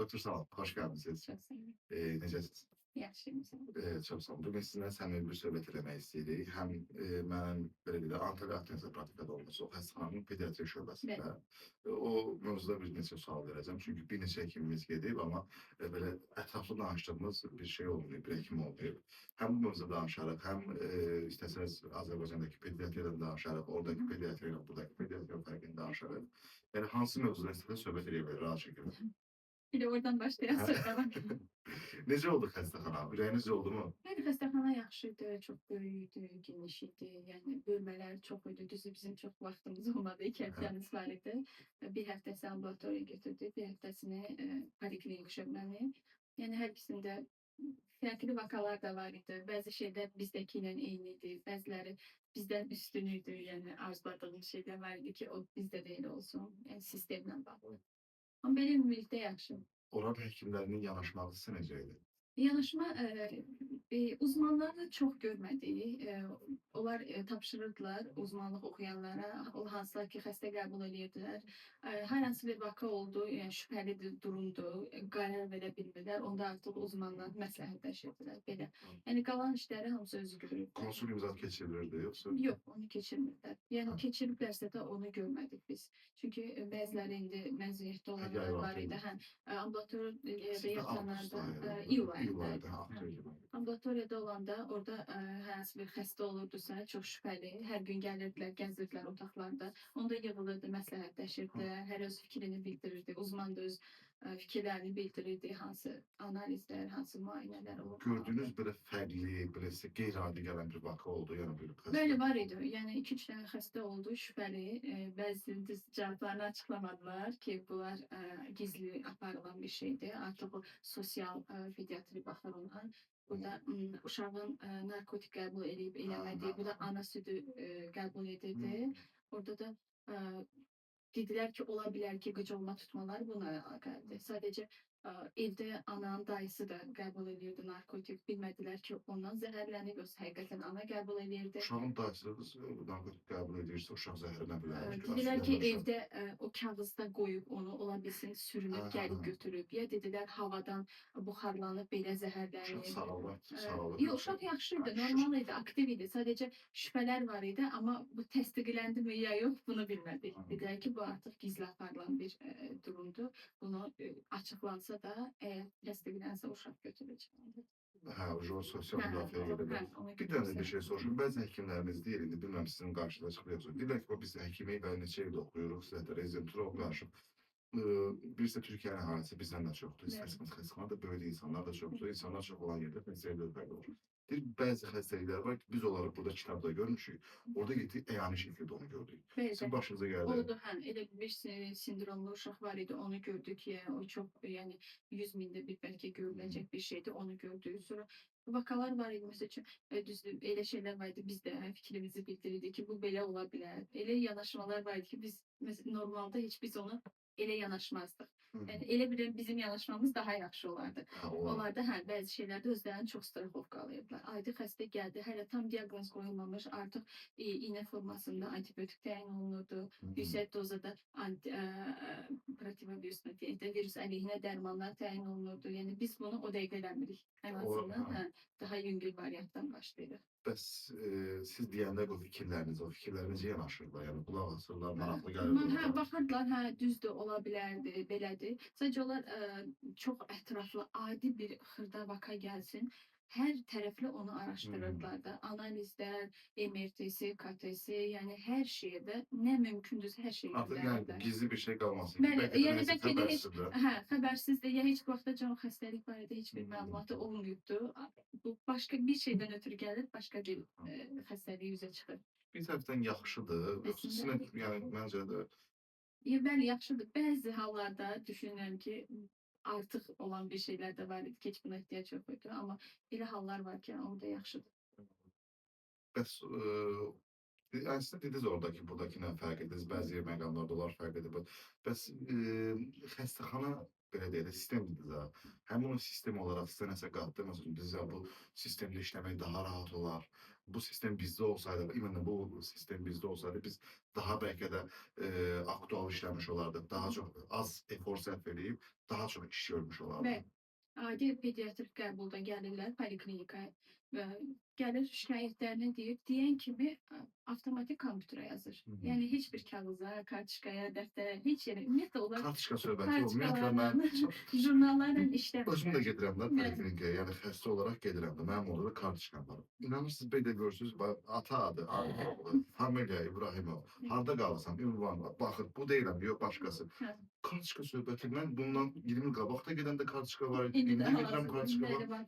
Doktor Salam, hoş geldiniz. Çok sevindim. Necəsiz? Yaxşıyım sən. Çox sağ olun. Bugün sizinlə səmimi bir söhbət eləmək istəyirik. Həm mənim belə deyək də Antalya Akdeniz praktikada olması o xəstəxananın pediatri şöbəsində. Bəli. O mövzuda bir neçə sual verəcəm. Çünki bir neçə həkimimiz gedib, amma belə ətraflı danışdığımız bir şey olmayıb, bir həkim olmayıb. Həm bu mövzuda danışarıq, həm istəsəniz Azərbaycandakı pediatriyadan danışarıq, oradakı pediatriya ilə buradakı pediatriya fərqini danışarıq. Yəni hansı mövzuda istəsəniz söhbət eləyə bilərik rahat şəkildə. Bir de oradan başlayan söylemek. Necə oldu xəstəxana? Ürəyiniz oldu mu? Yani xəstəxana yaxşıydı, çox böyükdü, geniş idi. Yəni bölmələr çox idi. Düzü bizim çox vaxtımız olmadı. 2 həftəmiz var idi. Bir həftəsi ambulatoriya götürdük, bir həftəsini poliklinik şöbəni. Yəni hər ikisində fərqli vakalar da var idi. Bəzi şeylər bizdəki ilə eyni idi, bəziləri bizdən üstün idi. Yəni arzuladığım şeylər var idi ki, o bizdə də elə olsun. Yəni sistemlə bağlı. Amma belə ümumilikdə yaxşı. Oranın həkimlərinin yanaşması sizə necə idi? Yanaşma uzmanları çox görmədik. Onlar tapşırırdılar uzmanlıq oxuyanlara, o hansılar ki, xəstə qəbul edirdilər. Hər hansı bir vaka oldu, yəni şübhəli durumdu, qərar verə bilmirlər. Onda artıq uzmanlar məsləhətləşirdilər belə. Yəni qalan işləri hamısı özü görürdü. Konsul imza keçirilirdi yoxsa? Yox, onu keçirmirlər. Yəni keçiriblərsə də onu görmədik biz. Çünki bəziləri indi məzuniyyətdə olanlar var idi. Hə, ambulatoriyada yatanlarda iyul ayında. Ambulatoriyada olanda orada hər hansı bir xəstə olurdusa, çox şübhəli, hər gün gəlirdilər, gəzirdilər otaqlarda. Onda yığılırdı, məsləhətləşirdilər, hər öz fikrini bildirirdi, uzman da öz fikirlərini bildirirdi, hansı analizlər, hansı müayinələr olurdu. Gördüyünüz belə fərqli, belə sizə qeyri-adi gələn bir vaka oldu, yəni bir xəstə? Bəli, var idi. Yəni 2-3 dənə xəstə oldu, şübhəli. Bəzi cavablarını açıqlamadılar ki, bunlar gizli aparılan bir şeydir. Artıq o sosial pediatri baxır ona. Burada uşağın narkotik qəbul edib eləmədiyi, bu da ana südü qəbul edirdi. Orada da dedilər ki, ola bilər ki, qıcolma tutmalar buna əlaqəlidir. Sadəcə evdə ananın dayısı da qəbul edirdi narkotik. Bilmədilər ki, ondan zəhərlənib, yoxsa həqiqətən ana qəbul edirdi. Uşağın dayısı narkotik qəbul edirsə, uşaq zəhərlənə bilər. Dedilər ki, evdə o kağızda qoyub onu, ola bilsin sürünüb, gəlib götürüb. Ya dedilər, havadan buxarlanıb belə zəhərlənib. Uşaq sağalır. Yox, uşaq yaxşıydı, normal idi, aktiv idi. Sadəcə şübhələr var idi, amma bu təsdiqləndi mi ya yox, bunu bilmədik. Dedilər ki, bu artıq gizli aparılan bir durumdur. Bunu açıqlansa da, əgər təsdiqlənsə uşaq götürüləcək. Hə, o sosial müdafiə edir. Bir dənə bir şey soruşum. Bəzi həkimlərimiz deyir, indi bilməm sizin qarşıda çıxıb yoxsa. Deyirlər ki, biz həkimi və neçə ildə oxuyuruq, sizə də rezidentura oxuyarıq. Birisi Türkiyənin əhalisi bizdən də çoxdur. İstərsiniz xəstəxanada böyük insanlar da çoxdur. İnsanlar çox olan yerdə xəstəliklər fərqli olur. Deyir, bəzi xəstəliklər var ki, biz onları burada kitabda görmüşük. Orada getdik, əyani şəkildə onu gördük. Sizin başınıza gəldi. Oldu, hə, elə bir sindromlu uşaq var idi, onu gördük ki, o çox, yəni 100 mində bir bəlkə görüləcək bir şeydi, onu gördük. Sonra vakalar var idi, məsəl üçün, düzdür, elə şeylər var idi, biz də fikrimizi bildirirdik ki, bu belə ola bilər. Elə yanaşmalar var idi ki, biz normalda heç biz onu elə yanaşmazdıq. Yəni elə bir bizim yanaşmamız daha yaxşı olardı. Onlarda hə, bəzi şeylərdə özlərini çox straxovqalayırdılar. Adi xəstə gəldi, hələ tam diaqnoz qoyulmamış, artıq iynə formasında antibiotik təyin olunurdu. Yüksək dozada protivirus əleyhinə dərmanlar təyin olunurdu. Yəni biz bunu o dəqiqə eləmirik. Ən azından daha yüngül variantdan başlayırıq. Bəs siz deyəndə o fikirləriniz yanaşırlar, yəni qulaq asırlar, maraqlı gəlir. Hə, baxırdılar, hə, düzdür, ola bilərdi, belədir. Sadəcə onlar çox ətraflı, adi bir xırda vaka gəlsin, hər tərəfli onu araşdırırdılar da. Analizlər, MRT-si, KT-si, yəni hər şeydə nə mümkündürsə hər şeyi artıq yəni gizli bir şey qalmasın. Bəli, yəni bəlkə də heç, xəbərsizdir, ya heç vaxtda xəstəlik barədə heç bir məlumatı olmayıbdı. Bu başqa bir şeydən ötürü gəlir, başqa bir xəstəlik üzə çıxır. Bir tərəfdən yaxşıdır, yəni məncə də. Bəli, yaxşıdır. Bəzi hallarda düşünürəm ki, artıq olan bir şeylər də var idi ki, heç buna ehtiyac yox idi. Amma elə hallar var ki, orada yaxşıdır. Bəs, yəni siz dediniz oradakı, buradakı nə fərq ediniz, bəzi məqamlarda onlar fərq edir. Bəs xəstəxana, belə deyək də, sistemdir də. Həmin o sistem olaraq sizə nəsə qatdı, məsələn, bizə bu sistemdə işləmək daha rahat olar. bu sistem bizdə olsaydı, ümumən bu sistem bizdə olsaydı, biz daha bəlkə də aktual işləmiş olardıq. Daha çox az efor sərf edib, daha çox iş görmüş Və olardıq. adi pediatrik qəbulda gəlirlər poliklinikaya və gəlir şikayətlərini deyir. Deyən kimi avtomatik kompüterə yazır. Hı hı. Yəni heç bir kağıza, kartişkaya, dəftərə, heç yerə ümumiyyətlə onlar Kartışka söhbəti o. Ümumiyyətlə kartişkalarla, mən çox jurnallarla özüm də işləmirlər. gedirəm də Mən poliklinikaya, yəni xəstə olaraq gedirəm də. Mənim orada da kartışkam var. İnanırsınız, bir də görürsünüz, ata adı, familiya İbrahimov, harda qalırsan, ünvan var. Baxır, bu deyiləm, yox başqası. hə, Kartışka söhbəti, mən bundan 20 il qabaq da gedəndə kartışka var idi, indi indi də də gedirəm hal-hazırda kartışka var. indi var.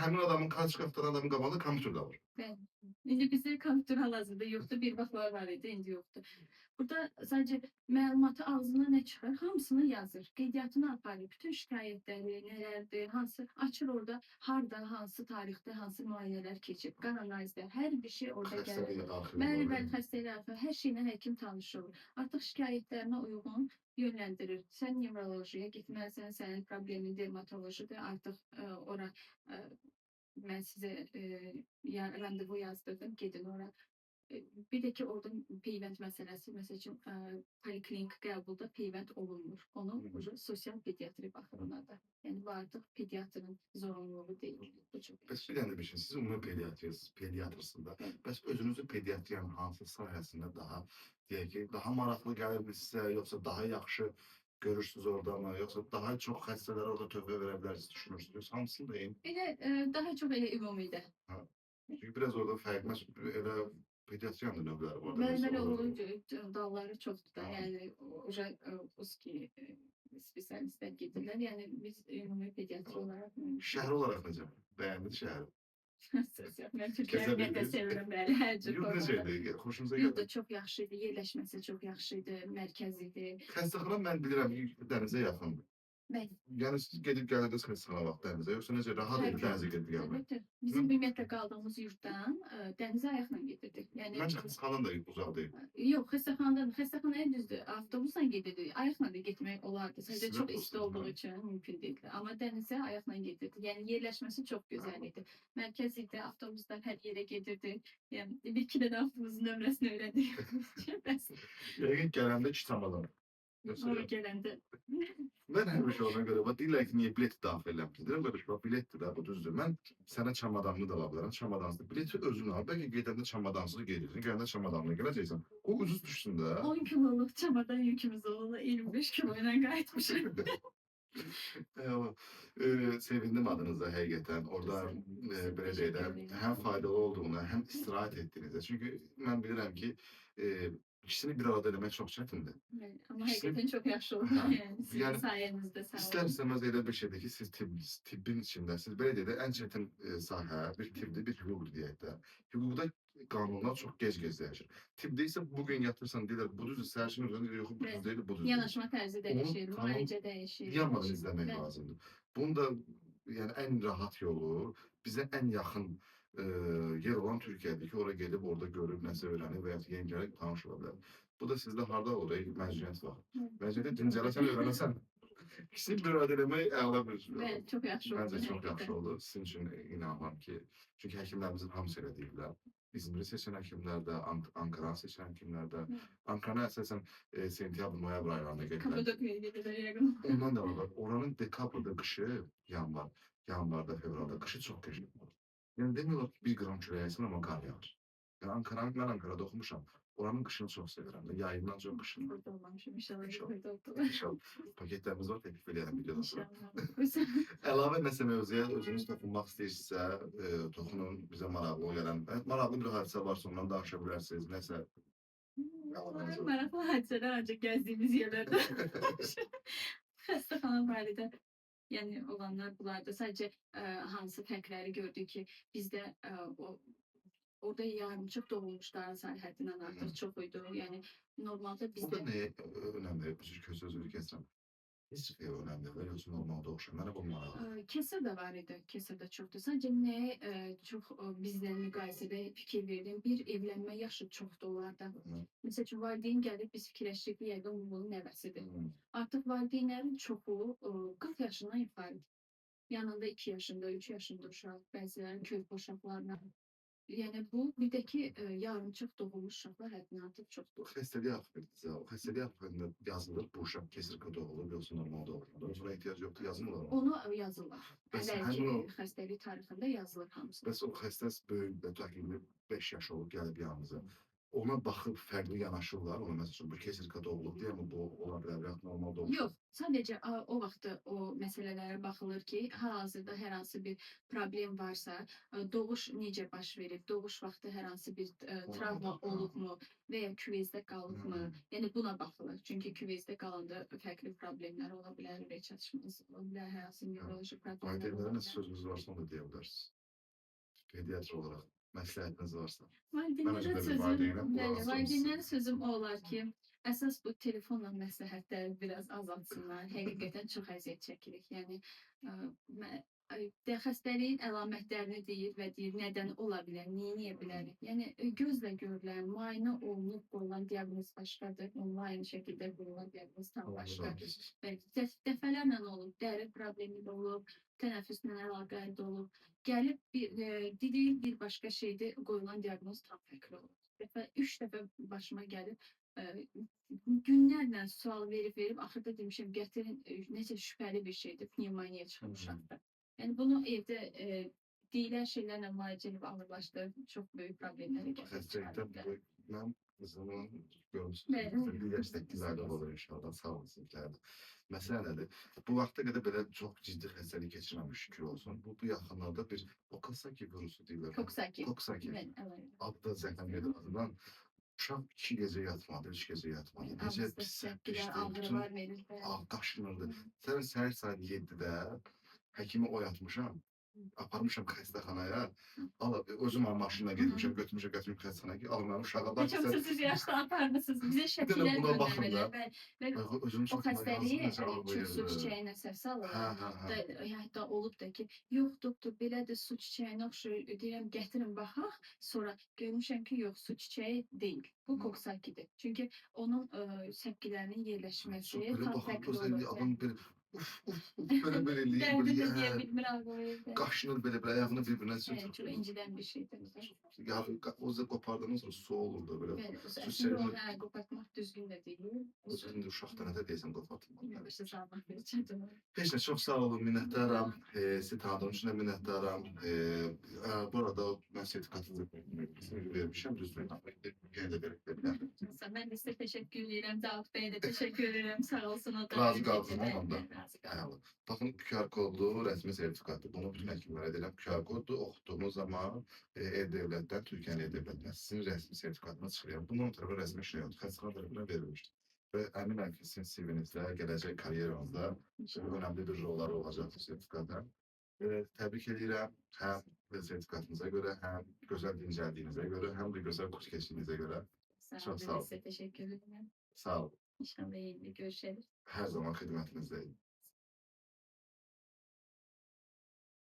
Həmin adamın kartışka tutan adamın qabağında kompüter də var. Bəli. İndi bizdə kompüter hal-hazırda yoxdur. Bir vaxtlar var idi, indi yoxdur. Burada sadəcə məlumatı ağzına nə çıxır, hamısını yazır. Qeydiyyatını aparır. Bütün şikayətləri, nələrdir, hansı açır orada, harda, hansı tarixdə, hansı müayinələr keçib, qan analizlər, hər bir şey orada gəlir. Xəstəlik arxivi Bəli, var. bəli, xəstəlik arxivi, hər şeylə həkim tanış olur. Artıq şikayətlərinə uyğun yönləndirir. Sən nevrolojiyaya getməlisən, sənin problemin dermatolojidir. Artıq ora ə, mən sizə randevu yazdırdım, gedin ora. Bir də ki, orada peyvənd məsələsi, məsəl üçün, poliklinik qəbulda peyvənd olunmur. Onu Hı hı. sosial pediatri baxır ona da. Yəni bu artıq pediatrın zorunluluğu deyil. Bu çox Bəs bir dənə bir şey, siz ümumi pediatrsınız da. Bəli. Bəs özünüzü pediatriyanın hansı sahəsində daha, deyək ki, daha maraqlı gəlirmi sizə, yoxsa daha yaxşı görürsünüz orada mı, yoxsa daha çox xəstələrə orada tövbə verə bilərsiniz düşünürsünüz? Hamısını deyin. Elə daha çox elə ümumidə. Ha. Çünki biraz orada fərq, elə pediatriyanın da növləri var da Bəli, bizdə bəli, orada. onun dalları çoxdur da. Ha. Yəni uzki spesialistlər gedirlər. Yəni biz ümumi pediatri olaraq Şəhər olaraq necə? Bəyəndiniz şəhəri? söz yox. Mən Türkiyəni Gəzə ümumiyyətlə bildiniz? sevirəm, bəli, hər cür Yurt formada. necə idi? Xoşunuza Yurt da gəldi? çox yaxşı idi, yerləşməsi çox yaxşı idi, mərkəzidir. Xəstəxana mən bilirəm ki, dənizə yaxındır. Bəli. Yəni siz gedib gəldiniz xəstəxana vaxt dənizə, yoxsa necə rahat idi dənizə gedib gəlmək? Əlbəttə. Bizim ümumiyyətlə qaldığımız yurtdan dənizə ayaqla gedirdik. Yəni Məncə xəstəxanadan da uzaq deyil. yox, xəstəxanaya düzdür, avtobusla gedirdik. Ayaqla da getmək olardı. Sadəcə Sizə çox isti olsun, olduğu hə. üçün mümkün deyildi. Amma dənizə ayaqla gedirdik. Yəni yerləşməsi çox gözəl idi. Mərkəz idi, avtobuslar hər yerə gedirdi. Yəni bir-iki dənə avtobusun nömrəsini öyrəndik. Bəs Yəqin gələndə 2 çamadan. Yoxsa ora yox. gələndə Mən həmişə ona görə, bax deyirlər ki, niyə bilet daxil eləmişdin? Deyirəm, qardaş, bax biletdir də, bu düzdür. Mən sənə çamadanını da ala bilərəm, çamadansız. Bileti özün al, bəlkə gedəndə çamadansız gedirsən, gələndə çamadanla gələcəksən. O ucuz düşsün də. 10 kiloluk çamadan yükümüz oldu. 25 kiloyla qayıtmışıq. Eyvallah. Sevindim adınıza həqiqətən. Orada belə deyək də, həm faydalı olduğuna, həm istirahət etdiyinizə. Çünki mən bilirəm ki, ikisini bir arada eləmək çox çətindir. Yəni, amma həqiqətən çox yaxşı oldu. Hə, Yəni sizin yəni sayənizdə sağ olun. İstər-istəməz elə bir şeydir ki, siz tibbin içindəsiniz. Belə deyək də, ən çətin sahə bir tibbdir, bir hüquqdur deyək də. Hüquqda qanunlar çox gec-gec dəyişir. Tibbdə isə bu gün yatırsan deyirlər, bu düzdür, səhərsin özünə deyir, yox, bu düz deyil, bu düzdür. Yanaşma tərzi dəyişir, Onu müalicə dəyişir. yanmadan izləmək Bəli. lazımdır. Bunun da yəni ən rahat yolu bizə ən yaxın yer olan Türkiyədir ki, ora gedib orada görüb nəsə öyrənib və ya yeni gəlib tanış ola bilər. Bu da sizdə harda olur? Məcburiyyət var. Məcburiyyətə dincələsən, öyrənəsən. İkisini bir arada eləmək əla bir Bəli, çox yaxşı oldu. Məncə çox həqiqətən. yaxşı oldu. Sizin üçün inanıram ki, çünki həkimlərimizin hamısı elə deyirlər. İzmiri seçən həkimlər də, Ankaranı seçən həkimlər də. Ankarana əsasən sentyabr, noyabr aylarında gedirlər. Kapadokya'ya gedirlər yəqin. Ondan da var. Oranın dekabrda qışı, yanvarda, fevralda qışı çox qəşəng olur. Yəni demiyorlar ki, 1 qram külək əsir, amma qar yağır. Yəni mən Ankarada oxumuşam. Oranın qışını çox sevirəm. Yayından çox qışını. Burada olmamışım. İnşallah İnşallah. burada oturur. İnşallah. Paketlərimiz var, təklif edərəm videodan sonra. İnşallah. Əlavə nəsə mövzuya özünüz toxunmaq istəyirsinizsə, toxunun, bizə maraqlı gələn. Maraqlı bir hadisə varsa ondan danışa bilərsiniz. Nəsə Maraqlı hadisələr ancaq gəzdiyimiz yerlərdə. Xəstəxana barədə yəni olanlar bunlardır. Sadəcə hansı fərqləri gördük ki, bizdə orada yarımçıq doğulmuşların sayı həddindən artıq çox idi. Yəni normalda Bu da bizdə nəyə önəmli? Sözünü kəsirəm. Heç önəmli deyil, yoxsa normalda oxşar. Mənə bu maraqlı. Kesir də var idi, kesir də çoxdur. Sadəcə nəyə çox bizlə müqayisədə fikir verdim. Bir, evlənmə yaşı çoxdur onlarda. Məsəl üçün, valideyn gəlib, biz fikirləşdik ki, yəqin bunun nəvəsidir. Artıq valideynlərin çoxu 40 yaşından yuxarıdır. Yanında 2 yaşında, 3 yaşında uşaq, bəzilərinin körpə uşaqlarla. Yəni bu bir də ki, yarımçıq doğulmuş uşaqlar həddindən artıq Bu çoxdur. xəstəlik haqqında, o xəstəlik haqqında yazılır. Bu uşaq kesirka doğulub, yoxsa normal doğulub. Buna ehtiyac yoxdur, yazmırlar onu. Onu yazırlar. Bəs Əvvəlki həmin o, xəstəlik tarixində yazılır hamısı. bəs o xəstə böyük və təxminən 5 yaş olub gəlib yanınıza. Ona baxıb fərqli yanaşırlar. Ona məsələn bu kesirka doğulub deyəmi, bu ola bilər, ya normal doğulub. Yox, sadəcə o vaxtı o məsələlərə baxılır ki, hal-hazırda hər hansı bir problem varsa, doğuş necə baş verib, doğuş vaxtı hər hansı bir travma olubmu və ya küvezdə qalıbmı? Yəni buna baxılır. Çünki küvezdə qalanda fərqli problemlər ola bilər, ürək çatışması ola bilər, hər hansı nevroloji problemlər ola Valideynlərə bilər. nə sözünüz varsa onu da deyə bilərsiniz. Pediatr olaraq məsləhətiniz varsa. Valideynlərə Mən özüm də bir sözüm, valideynəm, qulaq bəli, asıram valideynlərə sizə. sözüm o olar ki, əsas bu telefonla məsləhətləri biraz azaltsınlar. Həqiqətən çox əziyyət çəkirik. Yəni xəstəliyin əlamətlərini deyir və deyir nədən ola bilər, neyə bilərik. Yəni gözlə görülən, müayinə olunub qoyulan diaqnoz başqadır, onlayn şəkildə qoyulan diaqnoz tam başqa. Bəli, dəfələrlə olub, dəri problemi də olub, tənəffüslə əlaqəli də olub. Gəlib dediyi bir başqa şeydir, qoyulan diaqnoz tam fərqli olur. Üç dəfə başıma gəlib, günlərlə sual verib, axırda demişəm, gətirin, necə şübhəli bir şeydir, pnevmoniya çıxıb uşaqda. Yəni bunu evdə deyilən şeylərlə müalicə edib ağırlaşdırıb, çox böyük problemlərə gətirib Xəstəlikdə çıxarır. mən qızımın görmüşsünüz. Bəli. Bir yaş 8 ayda olur inşallah. Sağ olun sizlərdə. Məsələ nədir? Bu vaxta qədər belə çox ciddi xəstəlik keçirməmiş, şükür olsun. Bu yaxınlarda bir Okasaki virusu deyirlər. Koksaki. Koksaki. Bəli, əlavə. Adı da zəhləmli adından. Uşaq 2 gecə yatmadı, 3 gecə yatmadı. Necə pis Səpkilər, pisdir. ağrılar verir. Bəli. Qaşınırdı. Sən səhər saat 7-də həkimi oyatmışam. Aparmışam xəstəxanaya. Özüm maşınla getmişəm, götürmüşəm xəstəxanaya ki, alın mənim uşağa bax. Neçə siz yaşda aparmısınız? Bizə Bir şəkillər dənə buna baxın da. göndərmələr və Özüm o xəstəliyi çox su verirdi. çiçəyinə səs alır. Hə. Hətta olub da ki, yox doktor, belədir, su çiçəyinə oxşuyur. Deyirəm, gətirin baxaq. Sonra görmüşəm ki, yox, su çiçəyi deyil. Bu koksakidir. Çünki onun səpkilərinin yerləşməsi Belə tam baxın, fərqli özəlliyi olur. adam belə belə eləyir, Dərdini deyə belə bilmirəm qoyur. qaşınır belə, ayağını bir-birinə Çox sürtür. incidən bir şeydir. Ya o da qopardığından sonra su olur da belə. Bəli, Su əslində çiçəyi onu qopartmaq düzgün də deyil. özünün uşaqdan nə deyəsən qopartmaq. Başa salmaq üçün. Heç nə, çox sağ olun, minnətdaram. Sizi tanıdığım üçün də minnətdaram. Bu arada mən sertifikatınızı vermişəm, düzdür. Yenə də verib bilərəm. Mən də sizə təşəkkür edirəm. Davud bəyə də təşəkkür edirəm. Sağ olsun o da. Razı qaldınız mı onda? Razı qaldım. Baxın, QR kodlu rəsmi sertifikatdır. Bunu bütün həkimlərə deyirəm. QR koddur, oxuduğunuz zaman E-Devlətdən, Türkiyənin E-Devlətindən sizin rəsmi sertifikatınız çıxır. Bunun tərəfə rəsmi işlə yoxdur. Xəstəxana tərəfindən verilmişdir. Və əminəm ki, sizin CV-nizdə, gələcək karyeranızda önəmli bir rolları olacaq bu sertifikatın. Təbrik edirəm həm sertifikatınıza görə, həm gözəl dincəldiyinizə görə, həm də gözəl kurs keçdiyinizə görə. Çox sağ olun. Sizə təşəkkür edirəm. Sağ olun. İnşallah yeni görüşərik. Hər zaman xidmətinizdəyim.